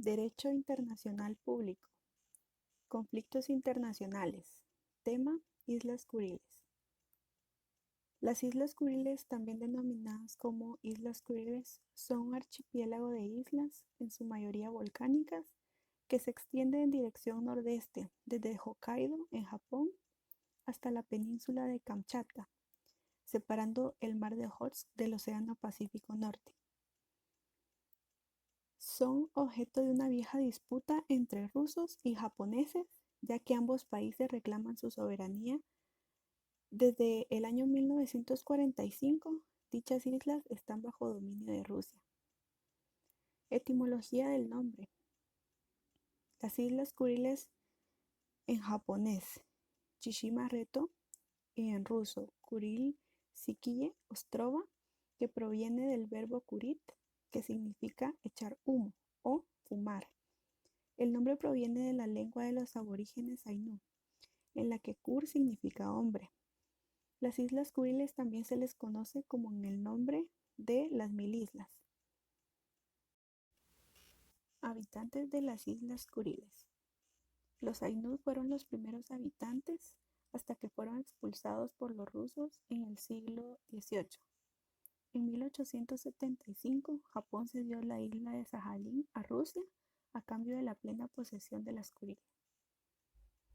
Derecho Internacional Público. Conflictos internacionales. Tema: Islas Kuriles. Las Islas Kuriles, también denominadas como Islas Kuriles, son un archipiélago de islas, en su mayoría volcánicas, que se extiende en dirección nordeste desde Hokkaido, en Japón, hasta la península de Kamchatka, separando el mar de Ojotsk del Océano Pacífico Norte. Son objeto de una vieja disputa entre rusos y japoneses, ya que ambos países reclaman su soberanía. Desde el año 1945, dichas islas están bajo dominio de Rusia. Etimología del nombre. Las Islas Kuriles, en japonés Chishima Reto, y en ruso Kuril Sikie Ostrova, que proviene del verbo kurit, que significa echar humo o fumar. El nombre proviene de la lengua de los aborígenes Ainu, en la que Kur significa hombre. Las Islas Kuriles también se les conoce como en el nombre de las Mil Islas. Habitantes de las Islas Kuriles. Los Ainu fueron los primeros habitantes hasta que fueron expulsados por los rusos en el siglo XVIII. En 1875, Japón cedió la isla de Sajalín a Rusia a cambio de la plena posesión de las Kuriles.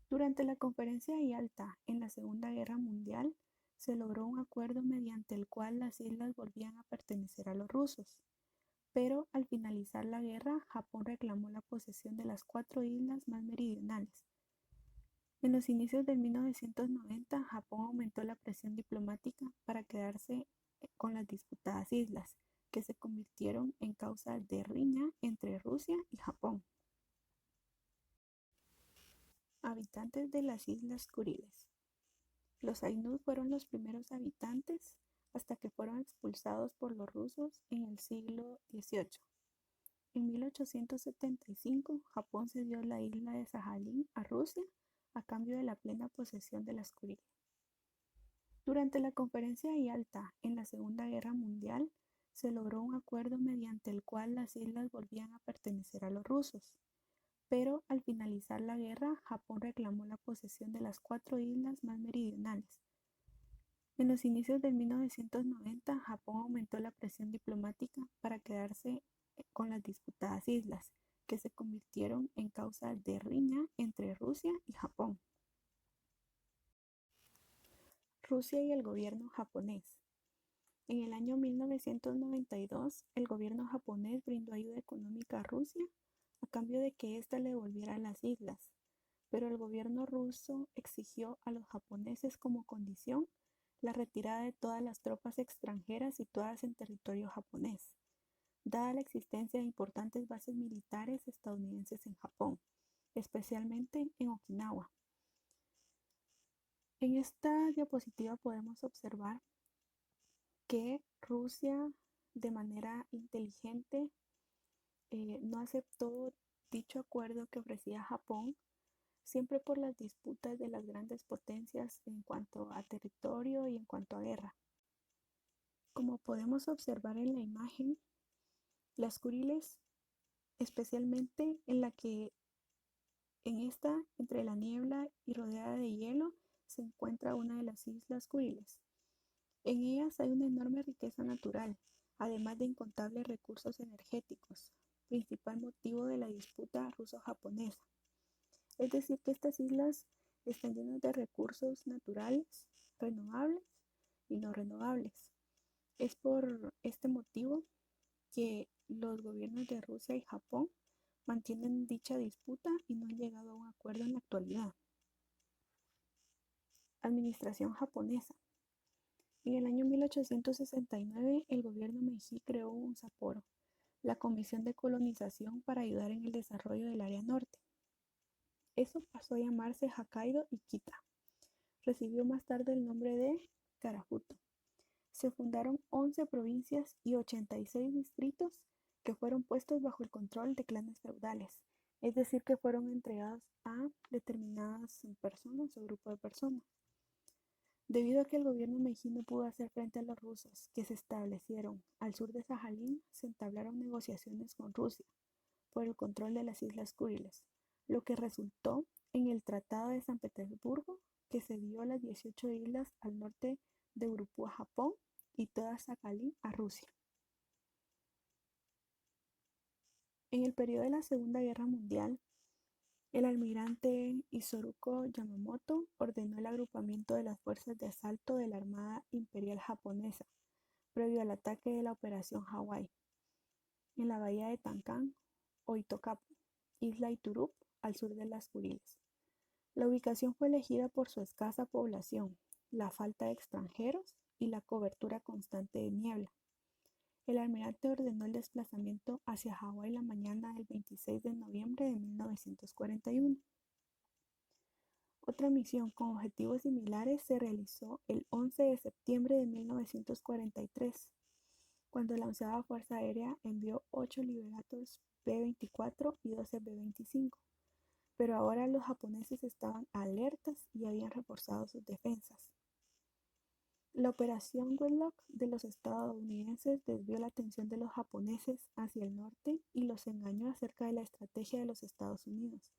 Durante la Conferencia de Yalta en la Segunda Guerra Mundial, se logró un acuerdo mediante el cual las islas volvían a pertenecer a los rusos, pero al finalizar la guerra, Japón reclamó la posesión de las 4 islas más meridionales. En los inicios de 1990, Japón aumentó la presión diplomática para quedarse con las disputadas islas, que se convirtieron en causa de riña entre Rusia y Japón. Habitantes de las Islas Kuriles. Los Ainu fueron los primeros habitantes hasta que fueron expulsados por los rusos en el siglo XVIII. En 1875, Japón cedió la isla de Sajalín a Rusia a cambio de la plena posesión de las Kuriles. Durante la Conferencia de Yalta en la Segunda Guerra Mundial, se logró un acuerdo mediante el cual las islas volvían a pertenecer a los rusos, pero al finalizar la guerra, Japón reclamó la posesión de las 4 islas más meridionales. En los inicios de 1990, Japón aumentó la presión diplomática para quedarse con las disputadas islas, que se convirtieron en causa de riña entre Rusia y Japón. Rusia y el gobierno japonés. En el año 1992, el gobierno japonés brindó ayuda económica a Rusia a cambio de que ésta le devolviera las islas, pero el gobierno ruso exigió a los japoneses como condición la retirada de todas las tropas extranjeras situadas en territorio japonés, dada la existencia de importantes bases militares estadounidenses en Japón, especialmente en Okinawa. En esta diapositiva podemos observar que Rusia, de manera inteligente, no aceptó dicho acuerdo que ofrecía Japón, siempre por las disputas de las grandes potencias en cuanto a territorio y en cuanto a guerra. Como podemos observar en la imagen, las Kuriles, especialmente entre la niebla y rodeada de hielo, se encuentra una de las Islas Kuriles. En ellas hay una enorme riqueza natural, además de incontables recursos energéticos, principal motivo de la disputa ruso-japonesa. Es decir, que estas islas están llenas de recursos naturales, renovables y no renovables. Es por este motivo que los gobiernos de Rusia y Japón mantienen dicha disputa y no han llegado a un acuerdo en la actualidad. Administración japonesa. En el año 1869, el gobierno Meiji creó un Sapporo, la Comisión de Colonización para ayudar en el desarrollo del área norte. Eso pasó a llamarse Hokkaido y Kita. Recibió más tarde el nombre de Karafuto. Se fundaron 11 provincias y 86 distritos que fueron puestos bajo el control de clanes feudales, es decir, que fueron entregados a determinadas personas o grupos de personas. Debido a que el gobierno Meiji no pudo hacer frente a los rusos que se establecieron al sur de Sajalín, se entablaron negociaciones con Rusia, por el control de las Islas Kuriles, lo que resultó en el Tratado de San Petersburgo, que cedió las 18 islas al norte de Urupú a Japón y toda Sakhalín a Rusia. En el periodo de la Segunda Guerra Mundial, el almirante Isoroku Yamamoto ordenó el agrupamiento de las fuerzas de asalto de la Armada Imperial Japonesa, previo al ataque de la Operación Hawái, en la bahía de Tankan o Itokapu, isla Iturup, al sur de las Kuriles. La ubicación fue elegida por su escasa población, la falta de extranjeros y la cobertura constante de niebla. El almirante ordenó el desplazamiento hacia Hawái la mañana del 26 de noviembre de 1941. Otra misión con objetivos similares se realizó el 11 de septiembre de 1943, cuando la onceava Fuerza Aérea envió 8 Liberatos B-24 y 12 B-25, pero ahora los japoneses estaban alertas y habían reforzado sus defensas. La Operación Wedlock de los estadounidenses desvió la atención de los japoneses hacia el norte y los engañó acerca de la estrategia de los Estados Unidos.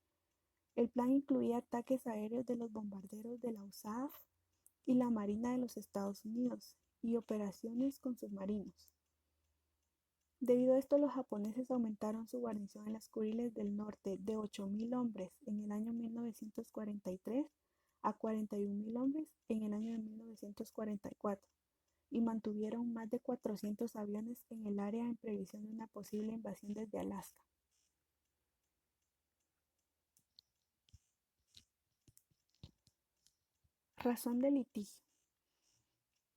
El plan incluía ataques aéreos de los bombarderos de la USAF y la Marina de los Estados Unidos y operaciones con submarinos. Debido a esto, los japoneses aumentaron su guarnición en las Kuriles del norte de 8.000 hombres en el año 1943 a 41.000 hombres en el año de 1944 y mantuvieron más de 400 aviones en el área en previsión de una posible invasión desde Alaska. Razón de litigio.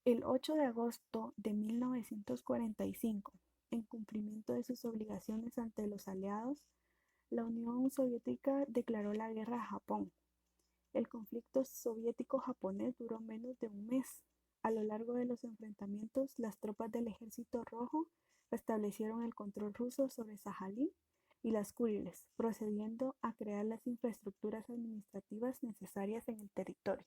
El 8 de agosto de 1945, en cumplimiento de sus obligaciones ante los aliados, la Unión Soviética declaró la guerra a Japón. El conflicto soviético-japonés duró menos de un mes. A lo largo de los enfrentamientos, las tropas del Ejército Rojo restablecieron el control ruso sobre Sajalín y las Kuriles, procediendo a crear las infraestructuras administrativas necesarias en el territorio.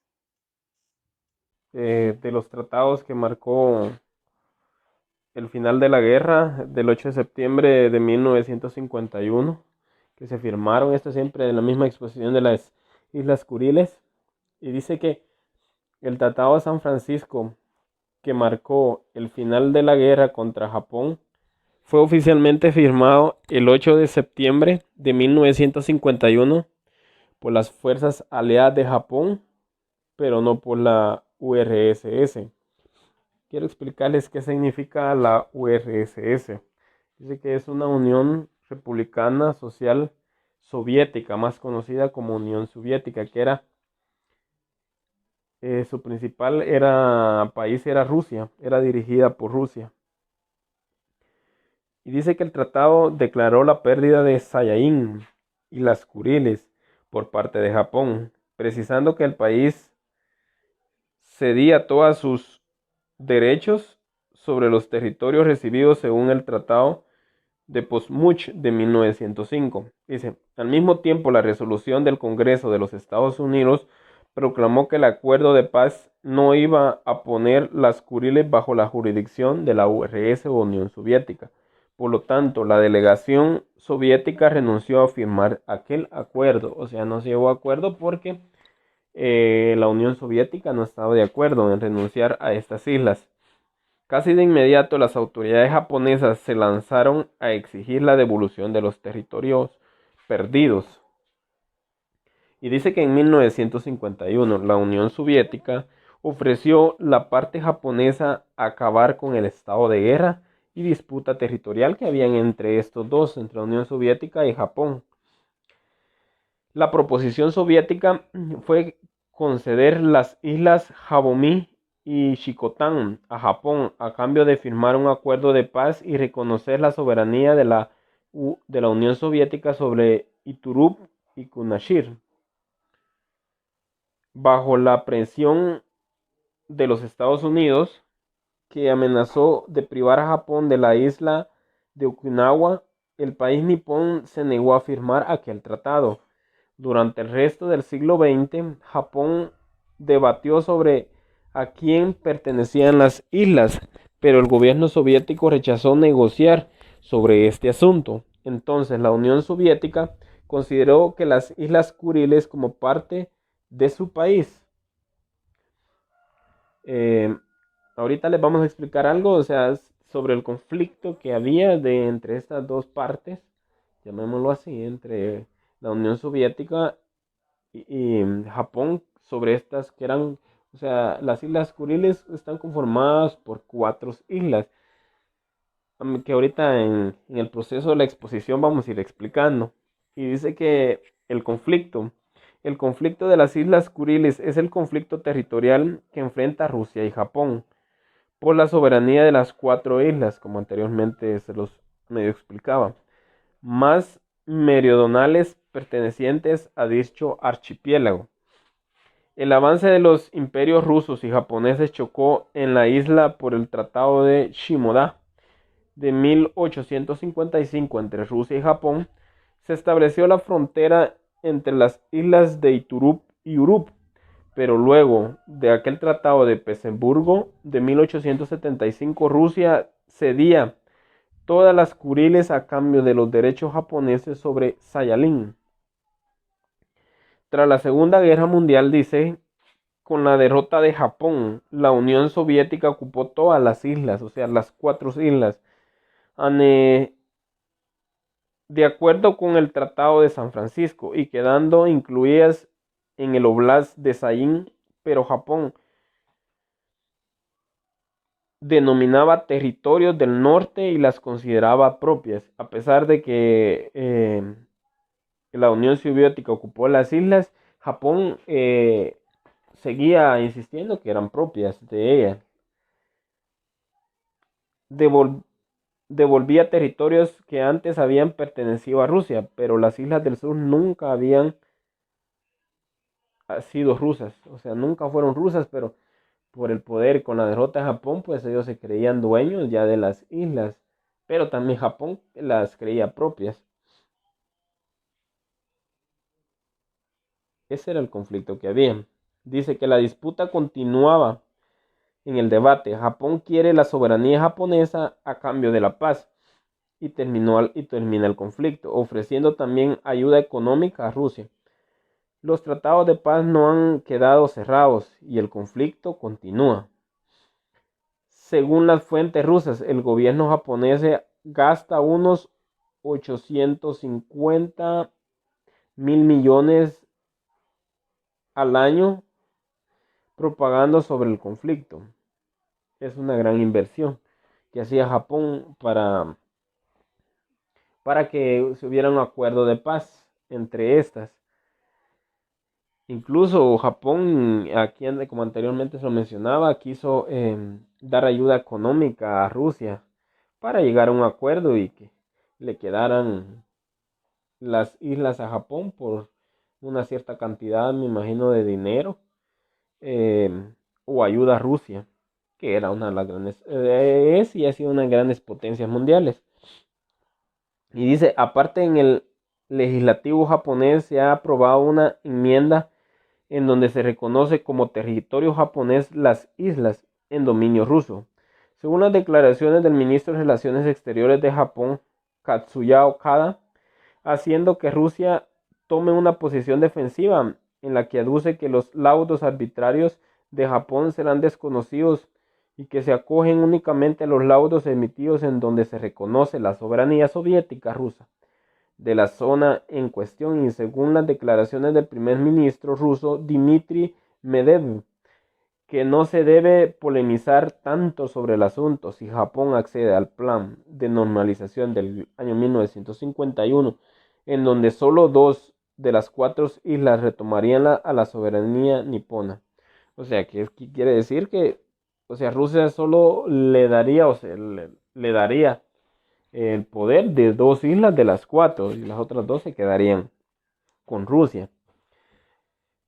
De los tratados que marcó el final de la guerra del 8 de septiembre de 1951, que se firmaron, esto siempre en la misma exposición de las Islas Kuriles, y dice que el Tratado de San Francisco, que marcó el final de la guerra contra Japón, fue oficialmente firmado el 8 de septiembre de 1951 por las fuerzas aliadas de Japón, pero no por la URSS. Quiero explicarles qué significa la URSS. Dice que es una Unión Republicana Social Soviética, más conocida como Unión Soviética, que era su principal país era Rusia, era dirigida por Rusia. Y dice que el tratado declaró la pérdida de Sajalín y las Kuriles por parte de Japón, precisando que el país cedía todos sus derechos sobre los territorios recibidos según el Tratado de Potsdam de 1905. Dice, al mismo tiempo la resolución del Congreso de los Estados Unidos proclamó que el acuerdo de paz no iba a poner las Kuriles bajo la jurisdicción de la URSS o Unión Soviética. Por lo tanto, la delegación soviética renunció a firmar aquel acuerdo. O sea, no se llevó a acuerdo porque la Unión Soviética no estaba de acuerdo en renunciar a estas islas. Casi de inmediato las autoridades japonesas se lanzaron a exigir la devolución de los territorios perdidos. Y dice que en 1951 la Unión Soviética ofreció la parte japonesa acabar con el estado de guerra y disputa territorial que habían entre estos dos, entre la Unión Soviética y Japón. La proposición soviética fue conceder las islas Jabomí y Shikotan a Japón a cambio de firmar un acuerdo de paz y reconocer la soberanía de la Unión Soviética sobre Iturup y Kunashir. Bajo la presión de los Estados Unidos, que amenazó de privar a Japón de la isla de Okinawa, el país nipón se negó a firmar aquel tratado. Durante el resto del siglo XX, Japón debatió sobre a quién pertenecían las islas, pero el gobierno soviético rechazó negociar sobre este asunto. Entonces la Unión Soviética consideró que las Islas Kuriles como parte de su país. Eh, Ahorita les vamos a explicar algo, o sea, sobre el conflicto que había entre estas dos partes, llamémoslo así, entre la Unión Soviética y Japón, sobre estas que eran, o sea, las Islas Kuriles están conformadas por 4 islas, que ahorita en el proceso de la exposición vamos a ir explicando. Y dice que el conflicto de las Islas Kuriles es el conflicto territorial que enfrenta Rusia y Japón por la soberanía de las 4 islas, como anteriormente se los medio explicaba, más meridionales pertenecientes a dicho archipiélago. El avance de los imperios rusos y japoneses chocó en la isla por el Tratado de Shimoda de 1855 entre Rusia y Japón. Se estableció la frontera entre las islas de Iturup y Urup, pero luego de aquel tratado de Petersburgo de 1875, Rusia cedía todas las Kuriles a cambio de los derechos japoneses sobre Sayalin. Tras la Segunda Guerra Mundial, dice, con la derrota de Japón, la Unión Soviética ocupó todas las islas, o sea, las 4 islas, de acuerdo con el Tratado de San Francisco y quedando incluidas en el Oblast de Sayin, pero Japón denominaba territorios del norte y las consideraba propias, a pesar de que la Unión Soviética ocupó las islas. Japón seguía insistiendo que eran propias de ella. Devol Devolvía territorios que antes habían pertenecido a Rusia, pero las islas del sur nunca habían sido rusas, o sea, nunca fueron rusas, pero por el poder con la derrota de Japón, pues ellos se creían dueños ya de las islas, pero también Japón las creía propias. Ese era el conflicto que había. Dice que la disputa continuaba en el debate. Japón quiere la soberanía japonesa a cambio de la paz y termina el conflicto, ofreciendo también ayuda económica a Rusia. Los tratados de paz no han quedado cerrados y el conflicto continúa. Según las fuentes rusas, el gobierno japonés gasta unos 850 mil millones al año propagando sobre el conflicto. Es una gran inversión que hacía Japón para que se hubiera un acuerdo de paz entre estas. Incluso Japón, aquí como anteriormente se lo mencionaba, quiso dar ayuda económica a Rusia para llegar a un acuerdo y que le quedaran las islas a Japón por una cierta cantidad, me imagino, de dinero, eh, o ayuda a Rusia, que era una de las grandes, es y ha sido una de las grandes potencias mundiales. Y dice, aparte en el legislativo japonés se ha aprobado una enmienda en donde se reconoce como territorio japonés las islas en dominio ruso. Según las declaraciones del ministro de Relaciones Exteriores de Japón, Katsuya Okada, haciendo que Rusia tome una posición defensiva en la que aduce que los laudos arbitrarios de Japón serán desconocidos y que se acogen únicamente a los laudos emitidos en donde se reconoce la soberanía soviética rusa de la zona en cuestión, y según las declaraciones del primer ministro ruso Dmitry Medvedev, que no se debe polemizar tanto sobre el asunto si Japón accede al plan de normalización del año 1951, en donde solo 2 de las 4 islas retomarían a la soberanía nipona. O sea, que quiere decir que, o sea, Rusia solo le daría, o sea, le daría el poder de 2 islas de las 4 y las otras 2 se quedarían con Rusia.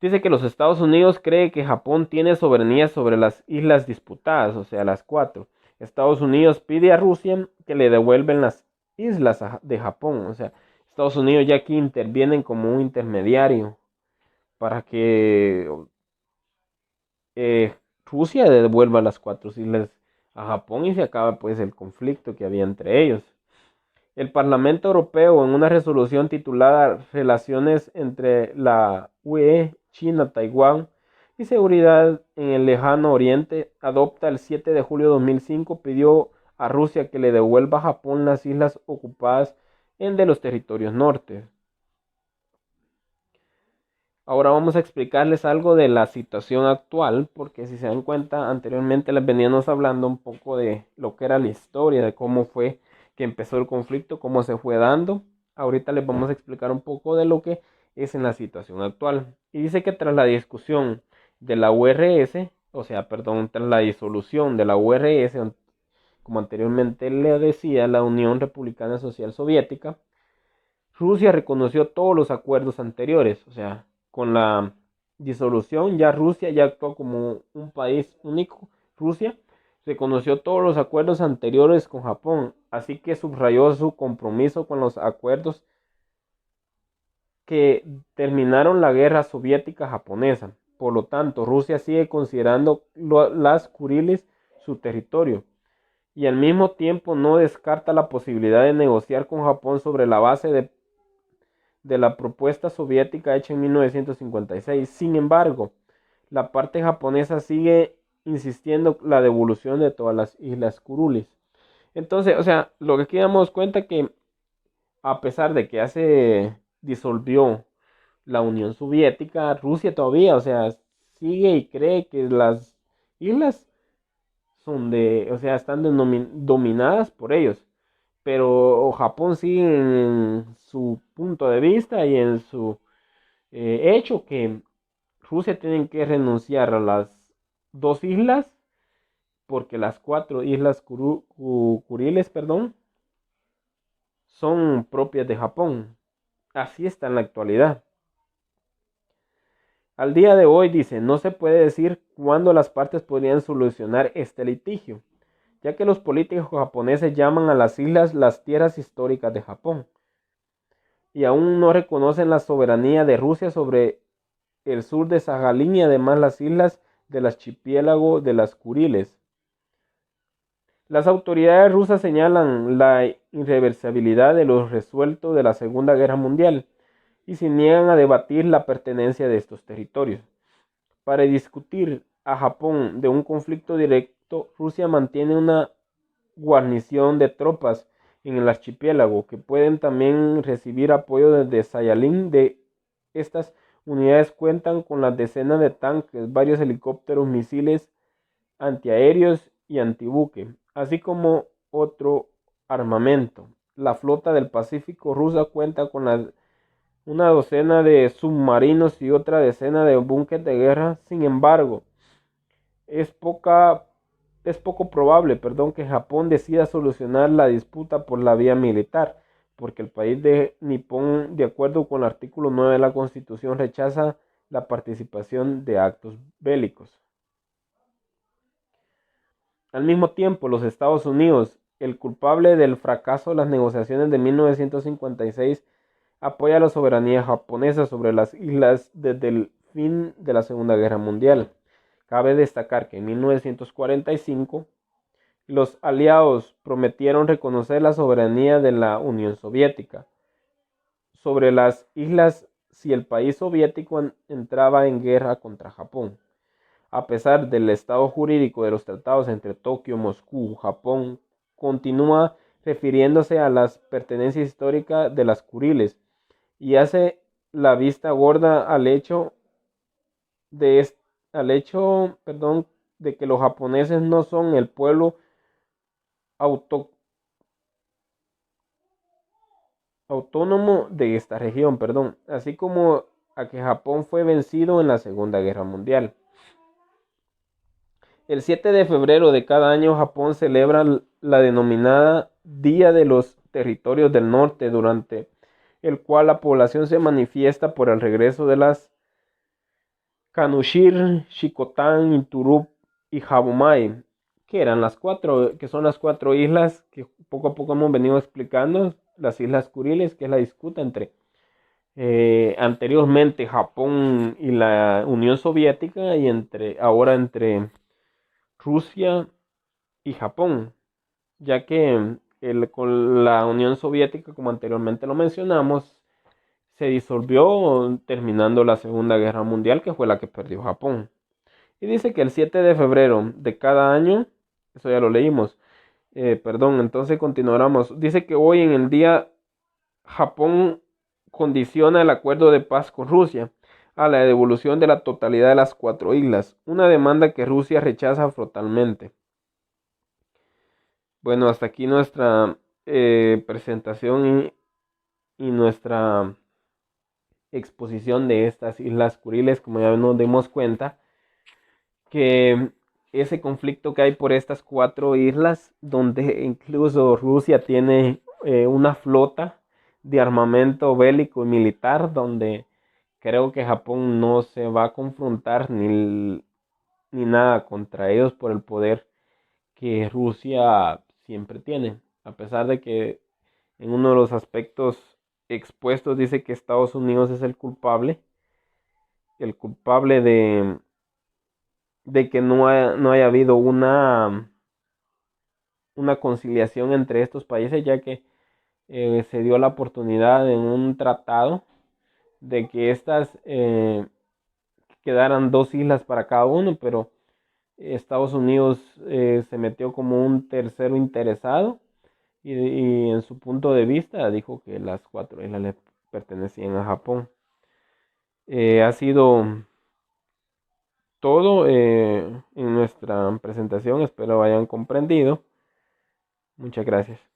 Dice que los Estados Unidos cree que Japón tiene soberanía sobre las islas disputadas, o sea, las 4. Estados Unidos pide a Rusia que le devuelvan las islas de Japón, o sea, Estados Unidos ya aquí intervienen como un intermediario para que Rusia devuelva las 4 islas a Japón y se acaba pues el conflicto que había entre ellos. El Parlamento Europeo, en una resolución titulada Relaciones entre la UE, China, Taiwán y seguridad en el lejano oriente, adopta el 7 de julio de 2005, pidió a Rusia que le devuelva a Japón las islas ocupadas en de los territorios norte. Ahora vamos a explicarles algo de la situación actual, porque si se dan cuenta, anteriormente les veníamos hablando un poco de lo que era la historia, de cómo fue que empezó el conflicto, cómo se fue dando. Ahorita les vamos a explicar un poco de lo que es en la situación actual. Y dice que tras la discusión de la URS, tras la disolución de la URS, como anteriormente le decía, la Unión Republicana Social Soviética, Rusia reconoció todos los acuerdos anteriores, con la disolución ya Rusia ya actuó como un país único. Rusia reconoció todos los acuerdos anteriores con Japón, así que subrayó su compromiso con los acuerdos que terminaron la guerra soviética japonesa. Por lo tanto, Rusia sigue considerando las Kuriles su territorio y al mismo tiempo no descarta la posibilidad de negociar con Japón sobre la base de la propuesta soviética hecha en 1956. Sin embargo, la parte japonesa sigue insistiendo la devolución de todas las islas Kuriles. Entonces, lo que aquí damos cuenta que a pesar de que ya se disolvió la Unión Soviética, Rusia todavía, sigue y cree que las islas son están dominadas por ellos. Pero Japón sigue en su punto de vista y en su hecho que Rusia tiene que renunciar a las dos islas porque las cuatro islas Kuriles, son propias de Japón. Así está en la actualidad. Al día de hoy, dice, no se puede decir cuándo las partes podrían solucionar este litigio, ya que los políticos japoneses llaman a las islas las tierras históricas de Japón y aún no reconocen la soberanía de Rusia sobre el sur de Sajalín y además las islas del archipiélago de las Kuriles. Las autoridades rusas señalan la irreversibilidad de lo resuelto de la Segunda Guerra Mundial y se niegan a debatir la pertenencia de estos territorios. Para discutir a Japón de un conflicto directo, Rusia mantiene una guarnición de tropas en el archipiélago que pueden también recibir apoyo desde Sayalín. De estas unidades cuentan con las decenas de tanques, varios helicópteros, misiles antiaéreos y antibuque, así como otro armamento. La flota del Pacífico rusa cuenta con una docena de submarinos y otra decena de búnkeres de guerra. Sin embargo, es poco probable, que Japón decida solucionar la disputa por la vía militar, porque el país de Nippon, de acuerdo con el artículo 9 de la Constitución, rechaza la participación de actos bélicos. Al mismo tiempo, los Estados Unidos, el culpable del fracaso de las negociaciones de 1956, apoya la soberanía japonesa sobre las islas desde el fin de la Segunda Guerra Mundial. Cabe destacar que en 1945 los aliados prometieron reconocer la soberanía de la Unión Soviética sobre las islas si el país soviético entraba en guerra contra Japón. A pesar del estado jurídico de los tratados entre Tokio, Moscú, Japón, continúa refiriéndose a las pertenencias históricas de las Kuriles y hace la vista gorda al hecho de que los japoneses no son el pueblo autónomo de esta región, así como a que Japón fue vencido en la Segunda Guerra Mundial. El 7 de febrero de cada año Japón celebra la denominada Día de los Territorios del Norte, durante el cual la población se manifiesta por el regreso de las Kanushir, Shikotan, Iturup y Habomai, que son las cuatro islas que poco a poco hemos venido explicando, las islas Kuriles, que es la disputa entre anteriormente Japón y la Unión Soviética y ahora entre Rusia y Japón, ya que con la Unión Soviética, como anteriormente lo mencionamos, se disolvió terminando la Segunda Guerra Mundial, que fue la que perdió Japón. Y dice que el 7 de febrero de cada año, eso ya lo leímos, perdón, entonces continuamos. Dice que hoy en el día Japón condiciona el acuerdo de paz con Rusia a la devolución de la totalidad de las 4 islas, una demanda que Rusia rechaza frontalmente. Bueno, hasta aquí nuestra presentación y nuestra exposición de estas Islas Kuriles. Como ya nos dimos cuenta, que ese conflicto que hay por estas 4 islas, donde incluso Rusia tiene una flota de armamento bélico y militar, donde creo que Japón no se va a confrontar ni nada contra ellos por el poder que Rusia siempre tiene, a pesar de que en uno de los aspectos expuestos dice que Estados Unidos es el culpable de que no haya habido una conciliación entre estos países, ya que se dio la oportunidad en un tratado de que estas quedaran 2 islas para cada uno, pero Estados Unidos se metió como un tercero interesado y en su punto de vista dijo que las 4 islas le pertenecían a Japón. Ha sido todo en nuestra presentación, espero hayan comprendido. Muchas gracias.